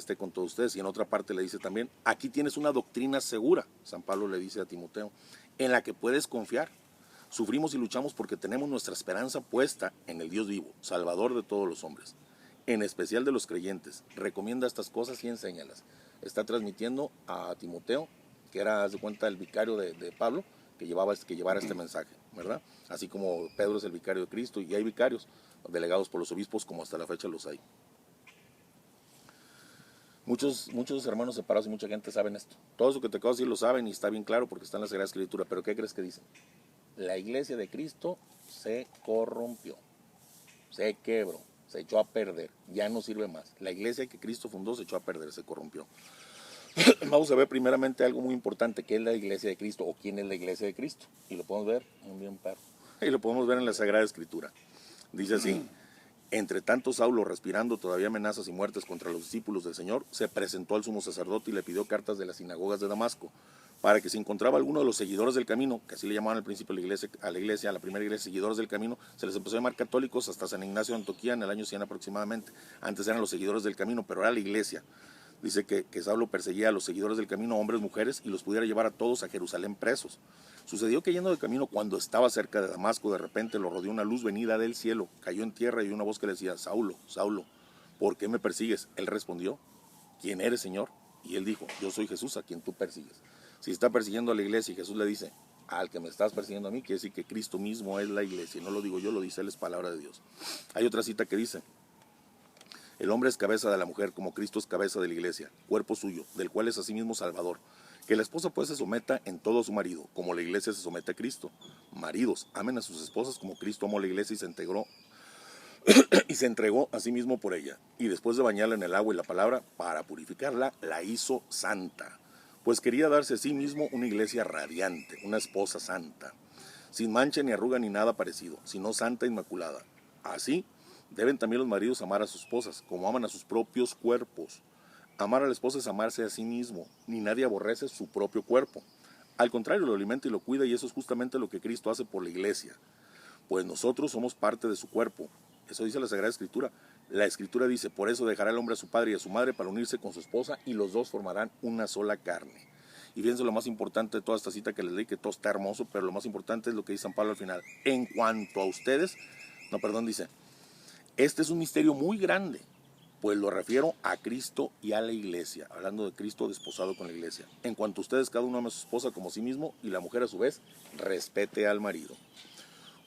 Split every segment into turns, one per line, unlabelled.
esté con todos ustedes. Y en otra parte le dice también, aquí tienes una doctrina segura, San Pablo le dice a Timoteo, en la que puedes confiar. Sufrimos y luchamos porque tenemos nuestra esperanza puesta en el Dios vivo, Salvador de todos los hombres, en especial de los creyentes. Recomienda estas cosas y enséñalas. Está transmitiendo a Timoteo, que era, haz de cuenta, el vicario de Pablo, que llevara este mensaje, ¿verdad? Así como Pedro es el vicario de Cristo, y hay vicarios delegados por los obispos, como hasta la fecha los hay. Muchos hermanos separados y mucha gente saben esto. Todo eso que te acabo de decir lo saben y está bien claro porque está en la Sagrada Escritura. Pero ¿qué crees que dicen? La iglesia de Cristo se corrompió, se quebró, se echó a perder, ya no sirve más. La iglesia que Cristo fundó se echó a perder, se corrompió. Vamos a ver primeramente algo muy importante, ¿qué es la iglesia de Cristo o quién es la iglesia de Cristo? Y lo podemos ver, bien perro, y lo podemos ver en la Sagrada Escritura. Dice así: entre tanto Saulo, respirando todavía amenazas y muertes contra los discípulos del Señor, se presentó al sumo sacerdote y le pidió cartas de las sinagogas de Damasco, para que si encontraba alguno de los seguidores del camino, que así le llamaban al principio a la primera iglesia, seguidores del camino, se les empezó a llamar católicos hasta San Ignacio de Antioquía en el año 100 aproximadamente. Antes eran los seguidores del camino, pero era la iglesia. Dice que Saulo perseguía a los seguidores del camino, hombres, mujeres, y los pudiera llevar a todos a Jerusalén presos. Sucedió que yendo de camino, cuando estaba cerca de Damasco, de repente lo rodeó una luz venida del cielo, cayó en tierra y una voz que le decía: Saulo, Saulo, ¿por qué me persigues? Él respondió: ¿quién eres, Señor? Y él dijo: yo soy Jesús, a quien tú persigues. Si está persiguiendo a la iglesia y Jesús le dice: al que me estás persiguiendo a mí, quiere decir que Cristo mismo es la iglesia. Y no lo digo yo, lo dice él, es palabra de Dios. Hay otra cita que dice: el hombre es cabeza de la mujer, como Cristo es cabeza de la iglesia, cuerpo suyo, del cual es asimismo Salvador. Que la esposa pues se someta en todo a su marido, como la iglesia se somete a Cristo. Maridos, amen a sus esposas como Cristo amó a la iglesia y se entregó a sí mismo por ella. Y después de bañarla en el agua y la palabra, para purificarla, la hizo santa. Pues quería darse a sí mismo una iglesia radiante, una esposa santa, sin mancha ni arruga ni nada parecido, sino santa e inmaculada. Así deben también los maridos amar a sus esposas, como aman a sus propios cuerpos. Amar a la esposa es amarse a sí mismo, ni nadie aborrece su propio cuerpo. Al contrario, lo alimenta y lo cuida, y eso es justamente lo que Cristo hace por la iglesia. Pues nosotros somos parte de su cuerpo. Eso dice la Sagrada Escritura. La Escritura dice: por eso dejará el hombre a su padre y a su madre para unirse con su esposa, y los dos formarán una sola carne. Y fíjense lo más importante de toda esta cita que les leí, que todo está hermoso, pero lo más importante es lo que dice San Pablo al final. En cuanto a ustedes, dice: este es un misterio muy grande, pues lo refiero a Cristo y a la iglesia, hablando de Cristo desposado con la iglesia. En cuanto a ustedes, cada uno ama a su esposa como a sí mismo, y la mujer a su vez respete al marido.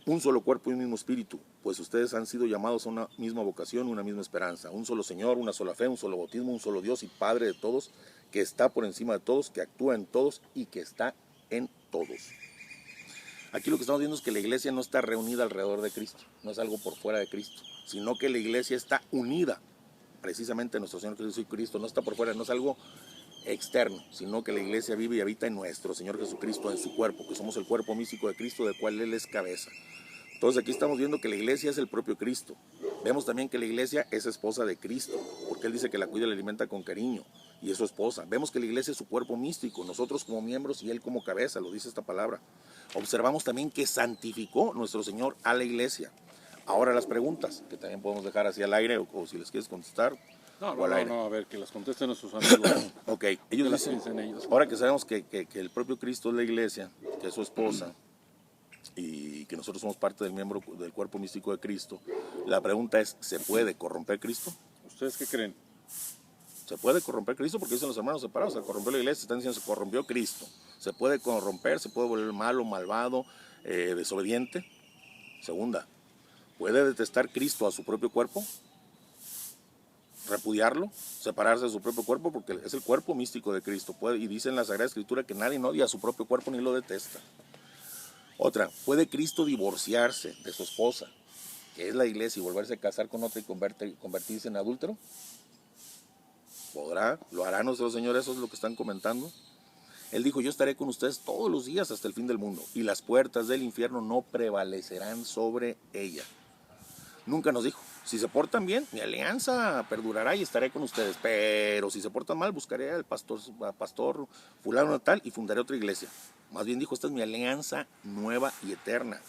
Un solo cuerpo y un mismo espíritu, pues ustedes han sido llamados a una misma vocación, una misma esperanza. Un solo Señor, una sola fe, un solo bautismo, un solo Dios y Padre de todos, que está por encima de todos, que actúa en todos y que está en todos. Aquí lo que estamos viendo es que la iglesia no está reunida alrededor de Cristo, no es algo por fuera de Cristo, sino que la iglesia está unida precisamente a nuestro Señor Jesucristo, no está por fuera, no es algo externo, sino que la iglesia vive y habita en nuestro Señor Jesucristo, en su cuerpo, que somos el cuerpo místico de Cristo, del cual Él es cabeza. Entonces aquí estamos viendo que la iglesia es el propio Cristo. Vemos también que la iglesia es esposa de Cristo, porque Él dice que la cuida y la alimenta con cariño, y es su esposa. Vemos que la iglesia es su cuerpo místico, nosotros como miembros y Él como cabeza, lo dice esta palabra. Observamos también que santificó nuestro Señor a la iglesia. Ahora las preguntas, que también podemos dejar así al aire, o si les quieres contestar.
No, a ver, que las contesten nuestros amigos.
Ok, ellos dicen, ahora que sabemos que el propio Cristo es la iglesia, que es su esposa, y que nosotros somos parte del miembro del cuerpo místico de Cristo, la pregunta es: ¿se puede corromper Cristo?
¿Ustedes qué creen?
¿Se puede corromper Cristo? Porque dicen los hermanos separados: se corrompió la iglesia, están diciendo: se corrompió Cristo. ¿Se puede corromper? ¿Se puede volver malo, malvado, desobediente? Segunda, ¿puede detestar Cristo a su propio cuerpo? ¿Repudiarlo? ¿Separarse de su propio cuerpo? Porque es el cuerpo místico de Cristo. Y dice en la Sagrada Escritura que nadie odia a su propio cuerpo ni lo detesta. Otra, ¿puede Cristo divorciarse de su esposa, que es la iglesia, y volverse a casar con otra y convertirse en adúltero? ¿Podrá? ¿Lo hará nuestro Señor? Eso es lo que están comentando. Él dijo: yo estaré con ustedes todos los días hasta el fin del mundo, y las puertas del infierno no prevalecerán sobre ella. Nunca nos dijo: si se portan bien, mi alianza perdurará y estaré con ustedes, pero si se portan mal, buscaré al pastor fulano tal y fundaré otra iglesia. Más bien dijo: esta es mi alianza nueva y eterna.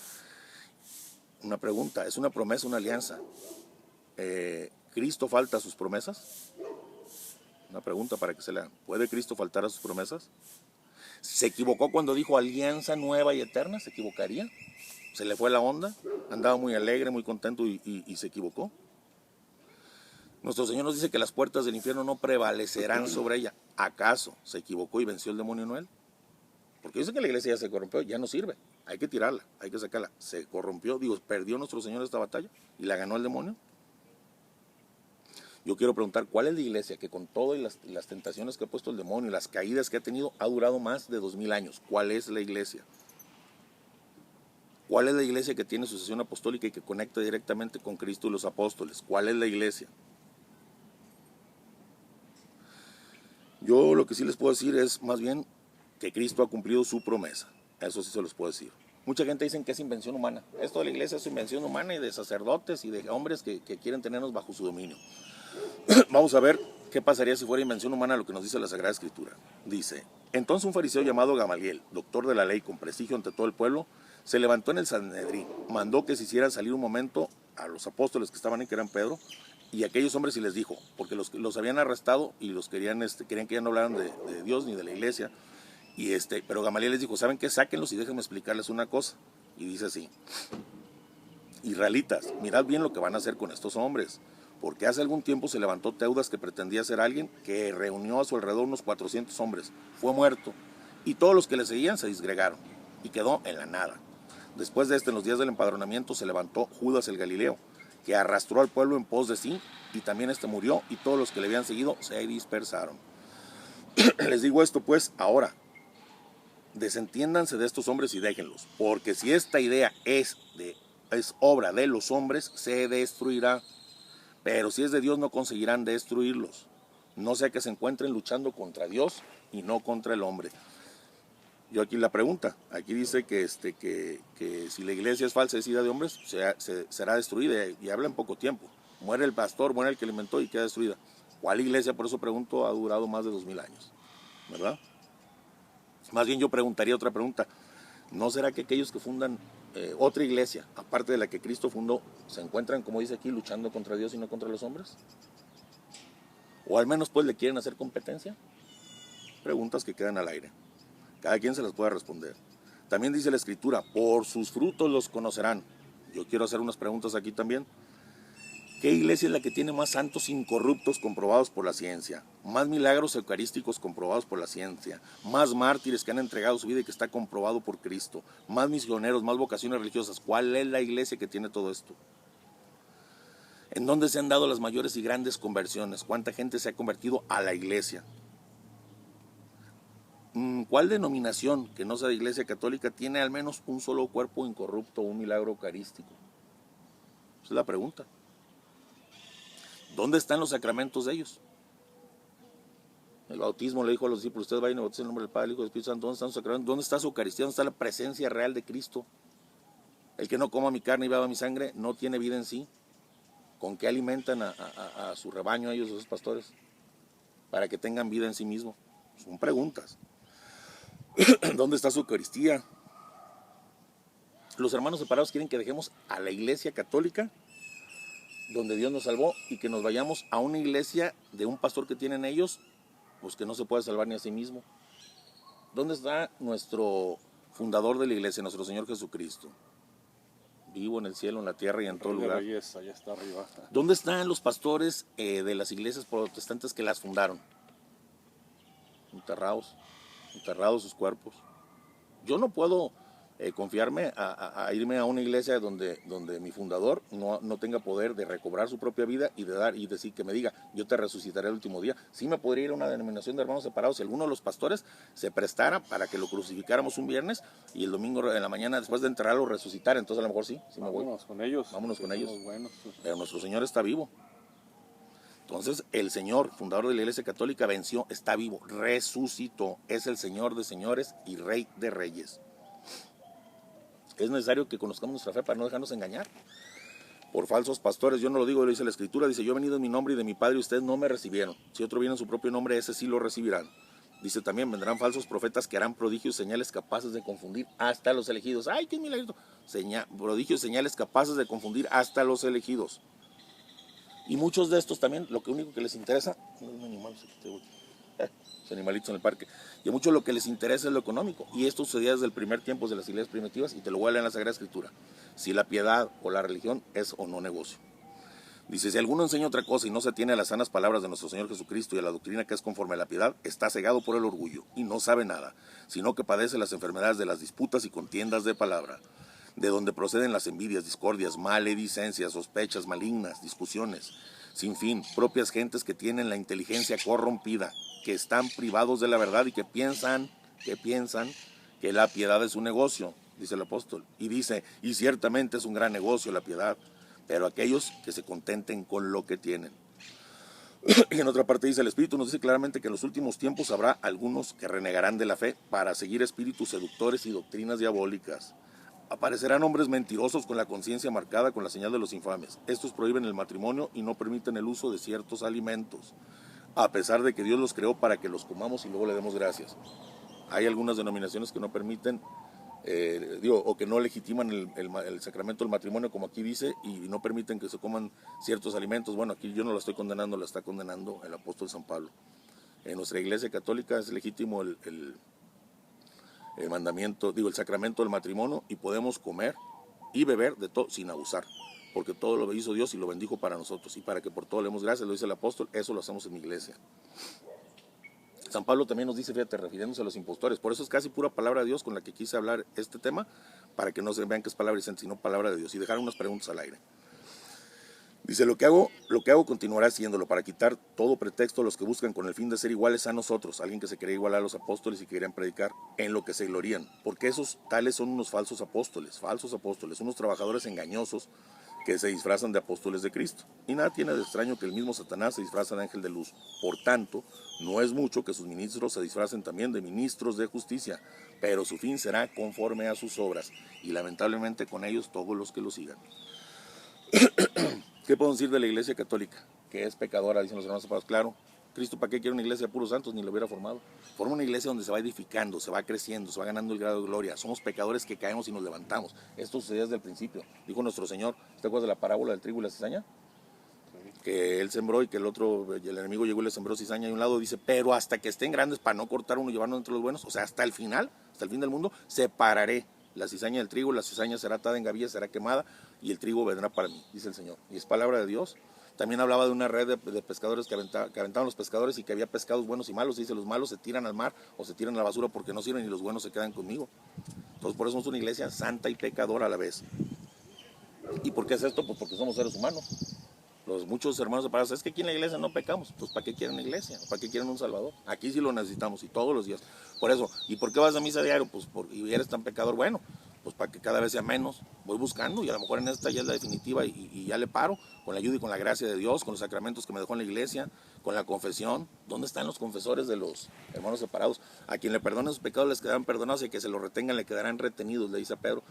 Una pregunta: ¿es una promesa, una alianza? ¿Cristo falta a sus promesas? Una pregunta para que se lean. ¿Puede Cristo faltar a sus promesas? ¿Se equivocó cuando dijo alianza nueva y eterna? ¿Se equivocaría? ¿Se le fue la onda? Andaba muy alegre, muy contento y se equivocó. Nuestro Señor nos dice que las puertas del infierno no prevalecerán sobre ella. ¿Acaso se equivocó y venció el demonio en él? Porque dice que la iglesia ya se corrompió, ya no sirve. Hay que tirarla, hay que sacarla. Se corrompió, digo, perdió nuestro Señor esta batalla y la ganó el demonio. Yo quiero preguntar, ¿cuál es la iglesia que con todas las tentaciones que ha puesto el demonio y las caídas que ha tenido ha durado más de 2000 años? ¿Cuál es la iglesia? ¿Cuál es la iglesia que tiene sucesión apostólica y que conecta directamente con Cristo y los apóstoles? ¿Cuál es la iglesia? Yo lo que sí les puedo decir es más bien que Cristo ha cumplido su promesa. Eso sí se los puedo decir. Mucha gente dice que es invención humana. Esto de la iglesia es invención humana y de sacerdotes y de hombres que quieren tenernos bajo su dominio. Vamos a ver qué pasaría si fuera invención humana lo que nos dice la Sagrada Escritura. Dice, entonces un fariseo llamado Gamaliel, doctor de la ley con prestigio ante todo el pueblo, se levantó en el Sanedrín, mandó que se hiciera salir un momento a los apóstoles que estaban ahí, que eran Pedro, y aquellos hombres, y les dijo, porque los habían arrestado y los querían que ya no hablaran de Dios ni de la iglesia, pero Gamaliel les dijo, ¿saben qué? Sáquenlos y déjenme explicarles una cosa. Y dice así, israelitas, mirad bien lo que van a hacer con estos hombres, porque hace algún tiempo se levantó Teudas, que pretendía ser alguien, que reunió a su alrededor unos 400 hombres, fue muerto, y todos los que le seguían se disgregaron, y quedó en la nada. Después de en los días del empadronamiento, se levantó Judas el Galileo, que arrastró al pueblo en pos de sí, y también murió, y todos los que le habían seguido se dispersaron. Les digo esto pues ahora, desentiéndanse de estos hombres y déjenlos, porque si esta idea es obra de los hombres, se destruirá, pero si es de Dios no conseguirán destruirlos, no sea que se encuentren luchando contra Dios y no contra el hombre. Yo aquí la pregunta, aquí dice que si la iglesia es falsa, es idea de hombres, será destruida, y habla en poco tiempo. Muere el pastor, muere el que alimentó y queda destruida. ¿Cuál iglesia, por eso pregunto, ha durado más de 2000 años? ¿Verdad? Más bien yo preguntaría otra pregunta. ¿No será que aquellos que fundan otra iglesia, aparte de la que Cristo fundó, se encuentran, como dice aquí, luchando contra Dios y no contra los hombres? ¿O al menos pues le quieren hacer competencia? Preguntas que quedan al aire. Cada quien se las puede responder. También dice la Escritura, por sus frutos los conocerán. Yo quiero hacer unas preguntas aquí también. ¿Qué iglesia es la que tiene más santos incorruptos comprobados por la ciencia? Más milagros eucarísticos comprobados por la ciencia. Más mártires que han entregado su vida y que está comprobado por Cristo. Más misioneros, más vocaciones religiosas. ¿Cuál es la iglesia que tiene todo esto? ¿En dónde se han dado las mayores y grandes conversiones? ¿Cuánta gente se ha convertido a la iglesia? ¿Cuál denominación que no sea de iglesia católica tiene al menos un solo cuerpo incorrupto o un milagro eucarístico? Esa es la pregunta. ¿Dónde están los sacramentos de ellos? El bautismo le dijo a los discípulos, ustedes vayan a bautizar en el nombre del Padre, del Hijo y del Espíritu Santo. ¿Dónde están los sacramentos? ¿Dónde está su Eucaristía? ¿Dónde está la presencia real de Cristo? El que no coma mi carne y beba mi sangre no tiene vida en sí. ¿Con qué alimentan a su rebaño, a ellos, a sus pastores? Para que tengan vida en sí mismos. Son preguntas. ¿Dónde está su Eucaristía? Los hermanos separados quieren que dejemos a la iglesia católica, donde Dios nos salvó, y que nos vayamos a una iglesia de un pastor que tienen ellos, pues que no se puede salvar ni a sí mismo. ¿Dónde está nuestro fundador de la iglesia, nuestro Señor Jesucristo? Vivo en el cielo, en la tierra y en todo lugar.
Allá está arriba.
¿Dónde están los pastores de las iglesias protestantes que las fundaron? Enterrados sus cuerpos. Yo no puedo confiarme a irme a una iglesia donde mi fundador no tenga poder de recobrar su propia vida y de dar y decir, que me diga, yo te resucitaré el último día. Sí me podría ir a una denominación de hermanos separados si alguno de los pastores se prestara para que lo crucificáramos un viernes y el domingo en la mañana, después de enterrarlo, resucitar. Entonces a lo mejor sí me voy.
Vámonos con ellos.
Vámonos con ellos.
Buenos.
Pero nuestro Señor está vivo. Entonces el Señor, fundador de la Iglesia Católica, venció, está vivo, resucitó, es el Señor de señores y Rey de reyes. Es necesario que conozcamos nuestra fe para no dejarnos engañar por falsos pastores. Yo no lo digo, lo dice la Escritura, dice, yo he venido en mi nombre y de mi Padre y ustedes no me recibieron. Si otro viene en su propio nombre, ese sí lo recibirán. Dice también, vendrán falsos profetas que harán prodigios y señales capaces de confundir hasta los elegidos. ¡Ay, qué milagro! Prodigios y señales capaces de confundir hasta los elegidos. Y muchos de estos también, lo único que les interesa, animalitos en el parque, y a muchos lo que les interesa es lo económico, y esto sucedía desde el primer tiempo de las iglesias primitivas, y te lo voy a leer en la Sagrada Escritura, si la piedad o la religión es o no negocio. Dice, si alguno enseña otra cosa y no se tiene a las sanas palabras de nuestro Señor Jesucristo y a la doctrina que es conforme a la piedad, está cegado por el orgullo y no sabe nada, sino que padece las enfermedades de las disputas y contiendas de palabra, de donde proceden las envidias, discordias, maledicencias, sospechas malignas, discusiones, sin fin, propias gentes que tienen la inteligencia corrompida, que están privados de la verdad y que piensan que la piedad es un negocio, dice el apóstol, y dice, y ciertamente es un gran negocio la piedad, pero aquellos que se contenten con lo que tienen. Y en otra parte dice, el Espíritu nos dice claramente que en los últimos tiempos habrá algunos que renegarán de la fe para seguir espíritus seductores y doctrinas diabólicas. Aparecerán hombres mentirosos con la conciencia marcada con la señal de los infames. Estos prohíben el matrimonio y no permiten el uso de ciertos alimentos, a pesar de que Dios los creó para que los comamos y luego le demos gracias. Hay algunas denominaciones que no permiten, o que no legitiman el sacramento del matrimonio, como aquí dice, y no permiten que se coman ciertos alimentos. Bueno, aquí yo no lo estoy condenando, lo está condenando el apóstol San Pablo. En nuestra iglesia católica es legítimo el mandamiento, el sacramento del matrimonio, y podemos comer y beber de todo sin abusar, porque todo lo hizo Dios y lo bendijo para nosotros, y para que por todo le demos gracias, lo dice el apóstol, eso lo hacemos en mi iglesia. San Pablo también nos dice, fíjate, refiriéndose a los impostores, por eso es casi pura palabra de Dios con la que quise hablar este tema, para que no se vean que es palabra de sino palabra de Dios, y dejar unas preguntas al aire. Dice, lo que hago continuará haciéndolo para quitar todo pretexto a los que buscan con el fin de ser iguales a nosotros, alguien que se quiere igualar a los apóstoles y querían predicar en lo que se glorían, porque esos tales son unos falsos apóstoles, unos trabajadores engañosos que se disfrazan de apóstoles de Cristo. Y nada tiene de extraño que el mismo Satanás se disfraza de ángel de luz. Por tanto, no es mucho que sus ministros se disfracen también de ministros de justicia, pero su fin será conforme a sus obras, y lamentablemente con ellos todos los que lo sigan. ¿Qué podemos decir de la iglesia católica? Que es pecadora, dicen los hermanos separados. Claro, Cristo, ¿para qué quiere una iglesia de puros santos? Ni lo hubiera formado. Forma una iglesia donde se va edificando, se va creciendo, se va ganando el grado de gloria. Somos pecadores que caemos y nos levantamos. Esto sucedió desde el principio. Dijo nuestro Señor, ¿te acuerdas de la parábola del trigo y la cizaña? Que él sembró y que el enemigo llegó y le sembró cizaña. Y un lado dice, pero hasta que estén grandes para no cortar uno y llevarnos entre los buenos, o sea, hasta el final, hasta el fin del mundo, separaré la cizaña del trigo, la cizaña será atada en gavillas, será quemada, y el trigo vendrá para mí, dice el Señor. Y es palabra de Dios. También hablaba de una red de pescadores que aventaban los pescadores, y que había pescados buenos y malos. Dice, los malos se tiran al mar o se tiran a la basura porque no sirven, y los buenos se quedan conmigo. Entonces por eso somos una iglesia santa y pecadora a la vez. ¿Y por qué es esto? Pues porque somos seres humanos. Muchos hermanos separados, es que aquí en la iglesia no pecamos. Pues ¿para qué quieren una iglesia? ¿Para qué quieren un salvador? Aquí sí lo necesitamos, y todos los días. Por eso, ¿y por qué vas a misa diario? Pues y eres tan pecador. Bueno, pues para que cada vez sea menos. Voy buscando, y a lo mejor en esta ya es la definitiva, y ya le paro, con la ayuda y con la gracia de Dios, con los sacramentos que me dejó en la iglesia, con la confesión. ¿Dónde están los confesores de los hermanos separados? A quien le perdonen sus pecados les quedarán perdonados, y a que se los retengan le quedarán retenidos, le dice a Pedro.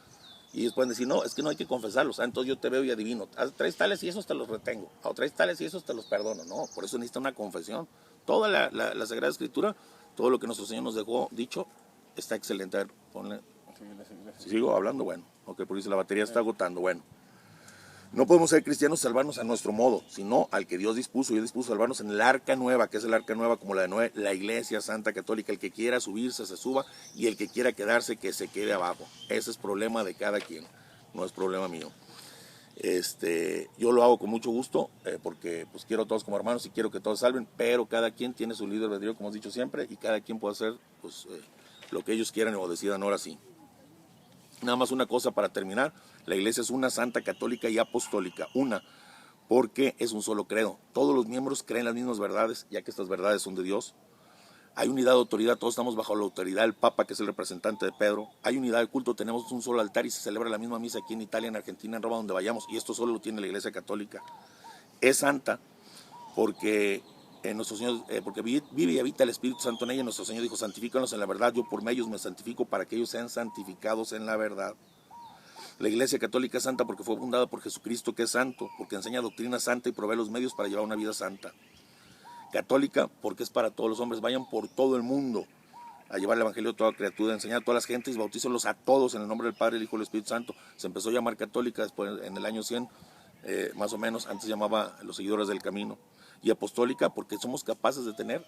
Y ellos pueden decir, no, es que no hay que confesarlos. Entonces yo te veo y adivino. Traes tales y esos te los retengo. O traes tales y esos te los perdono. No, por eso necesita una confesión. Toda la Sagrada Escritura, todo lo que nuestro Señor nos dejó dicho, está excelente. A ver, ponle. Si sigo hablando, bueno. Ok, por eso la batería está agotando. Bueno. No podemos ser cristianos y salvarnos a nuestro modo, sino al que Dios dispuso. Y Él dispuso salvarnos en el arca nueva, que es el arca nueva como la de Noé, la iglesia santa católica. El que quiera subirse, se suba, y el que quiera quedarse, que se quede abajo. Ese es problema de cada quien, no es problema mío. Yo lo hago con mucho gusto, porque pues quiero a todos como hermanos y quiero que todos salven, pero cada quien tiene su libre albedrío, como has dicho siempre, y cada quien puede hacer pues, lo que ellos quieran o decidan ahora sí. Nada más una cosa para terminar, la iglesia es una santa, católica y apostólica, porque es un solo credo. Todos los miembros creen las mismas verdades, ya que estas verdades son de Dios. Hay unidad de autoridad, todos estamos bajo la autoridad del Papa, que es el representante de Pedro. Hay unidad de culto, tenemos un solo altar y se celebra la misma misa aquí en Italia, en Argentina, en Roma, donde vayamos, y esto solo lo tiene la iglesia católica. Es santa porque nuestro Señor, porque vive y habita el Espíritu Santo en ella. Nuestro Señor dijo, santifícanos en la verdad, yo por ellos me santifico para que ellos sean santificados en la verdad. La iglesia católica es santa porque fue fundada por Jesucristo, que es santo, porque enseña doctrina santa y provee los medios para llevar una vida santa. Católica porque es para todos los hombres, vayan por todo el mundo a llevar el evangelio a toda criatura, a enseñar a todas las gentes, bautícenlos a todos en el nombre del Padre, el Hijo y el Espíritu Santo. Se empezó a llamar católica después, en el año 100, más o menos, antes llamaba los seguidores del camino, y apostólica porque somos capaces de tener